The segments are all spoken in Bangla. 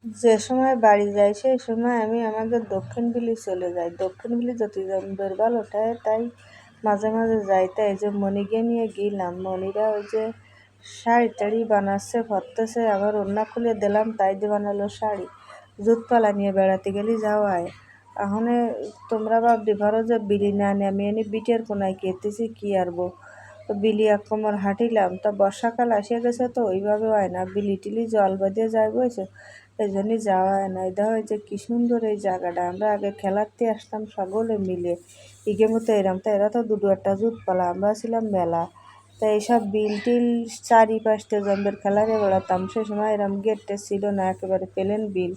যে সময় বাড়ি যাই সেই সময় আমি আমাদের দক্ষিণ বিলি চলে যাই। দক্ষিণ বিলি যদি বেরবাল ওঠায় তাই মাঝে মাঝে যাইতে এই যে মণিকে নিয়ে গেলাম। মণিরা ওই যে শাড়ি টাড়ি বানাচ্ছে ভরতেছে, আবার ওড়না খুলে দিলাম তাই দিয়ে বানালো শাড়ি। জুতপালা নিয়ে বেড়াতে গেলে যাওয়ায় এখন তোমরা ভাবতে পারো যে বিলি না নিয়ে আমি এনে বিটের কোনায় কেটেছি কি আরবো। তো বিলি এক কোমর হাঁটিলাম, তা বর্ষাকাল আসে গেছে তো ওইভাবে হয় না, বিলি টিলি জল বেঁধে যায় বলছে, এই জন্যই যাওয়া হয় না। দেখা হয় যে কী সুন্দর এই জায়গাটা, আমরা আগে খেলাতে আসতাম সকলে মিলে ইগে মতো এরম, তা এরা তো দুটো একটা জুতপালা, আমরা ছিলাম মেলা। তো এইসব বিল টিল চারিপাশে জম্বের খেলারে বেড়াতাম। সে সময় এরম গেট ছিল না, একেবারে প্লেন বিল।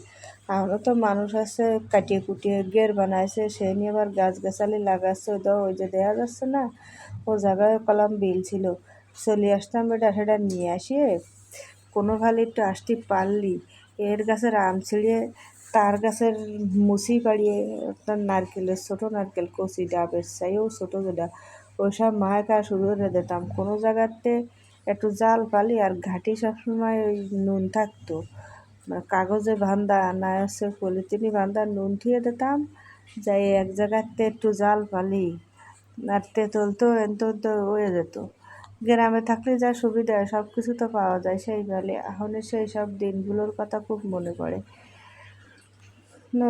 এখনও তো মানুষ আছে কাটিয়ে কুটিয়ে গের বানাইছে, সে নিয়ে আবার গাছগাছালি লাগাচ্ছে। ওই যে দেখা যাচ্ছে না, ও জায়গায় কলাম বিল ছিল। চলে আসতাম বেটা, সেটা নিয়ে আসিয়ে কোনো ভালো একটু আসতে পারলি এর গাছের আম ছিঁড়ে তার গাছের মুচি পাড়িয়ে একটা নারকেলের ছোটো নারকেল কচি ডাবের চাইও ছোটো যেটা, ওইসব মায় খাওয়া শুরু করে দিতাম। কোনো জায়গাতে একটু জাল পালি আর ঘাটি সবসময় ওই নুন থাকতো, মানে কাগজে বান্ধা না হচ্ছে পলিথিনে বান্ধা, নুন থিয়ে দিতাম। যাই এক জায়গাতে একটু জাল পালি আর তেঁতুল তো এনতো তো হয়ে যেত। গ্রামে থাকলে যা সুবিধা হয় সব কিছু তো পাওয়া যায় সেই বেলে। এখন সেই সব দিনগুলোর কথা খুব মনে পড়ে। না,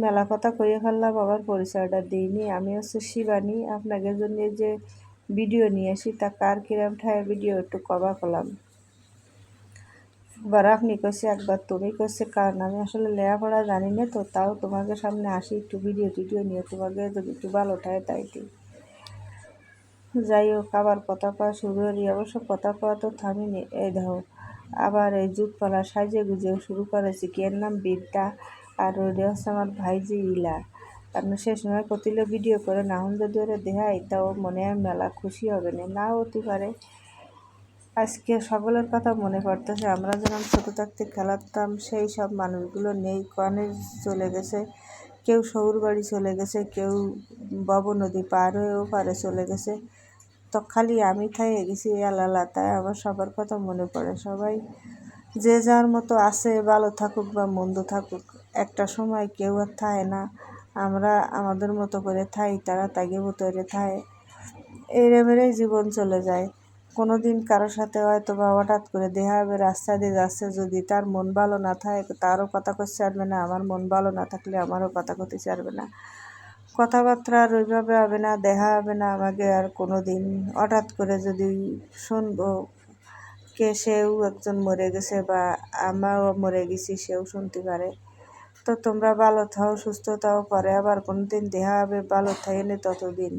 মেলা কথা কইয়ে ফেললাম, আবার পরিচয়টা দিইনি। আমি হচ্ছে শিবানী, আপনাদের জন্য যে ভিডিও নিয়ে আসি তা কার কিরম ঠায় ভিডিও একটু কবা করলাম। একবার আপনি করছে একবার তুমি করছে, কারণ আমি আসলে লেখাপড়া জানি না তো, তাও তোমাদের সামনে আসি একটু ভিডিও টিডিও নিয়ে, তোমাকে যদি একটু ভালো ঠায় তাইটি। যাই হোক, আবার কথা কওয়া শুরু করি। অবশ্য কথা কওয়া তো থামিনি। এই দেখো আবার এই জুতপালা সাজে গুজে শুরু করেছি। কি এর নাম বিদ্যা, আর ওইটা হচ্ছে আমার ভাইজি ইলা। কারণ সে সময় কতিল ভিডিও করে না, এখন যদি ওরা দেখাই তাও মনে হয় মেলা খুশি হবে না, নাও হতে পারে। আজকে সকলের কথা মনে পড়তেছে, আমরা যখন ছোটো থাকতে খেলাতাম সেই সব মানুষগুলো নেই, কনে চলে গেছে। কেউ শহুর বাড়ি চলে গেছে, কেউ বব নদী পার হয়েও পারে চলে গেছে। তো খালি আমি থাইয়ে গেছি আলালা, তাই আমার সবার কথা মনে পড়ে। সবাই যে যার মতো আছে, ভালো থাকুক বা মন্দ থাকুক, একটা সময় কেউ আর থায় না। আমরা আমাদের মতো করে থাই, তারা তাগে মতো করে থায়, এরমেরেই জীবন চলে যায়। কোনো দিন কারোর সাথে হয়তো বা হঠাৎ করে দেখা হবে রাস্তা দিয়ে যাচ্ছে, যদি তার মন ভালো না থাকে তারও কথা করতে পারবে না, আমার মন ভালো না থাকলে আমারও কথা করতে পারবে না, কথাবার্তা আর ওইভাবে হবে না, দেখা হবে না আমাকে আর কোনো দিন। হঠাৎ করে যদি শুনবো কে সেও একজন মরে গেছে বা আমরাও মরে গেছি, সেও শুনতে পারে। তো তোমরা ভালো থাও, সুস্থ থাও, পরে আবার কোনো দিন দেখা হবে, ভালো থাকেনি ততদিন।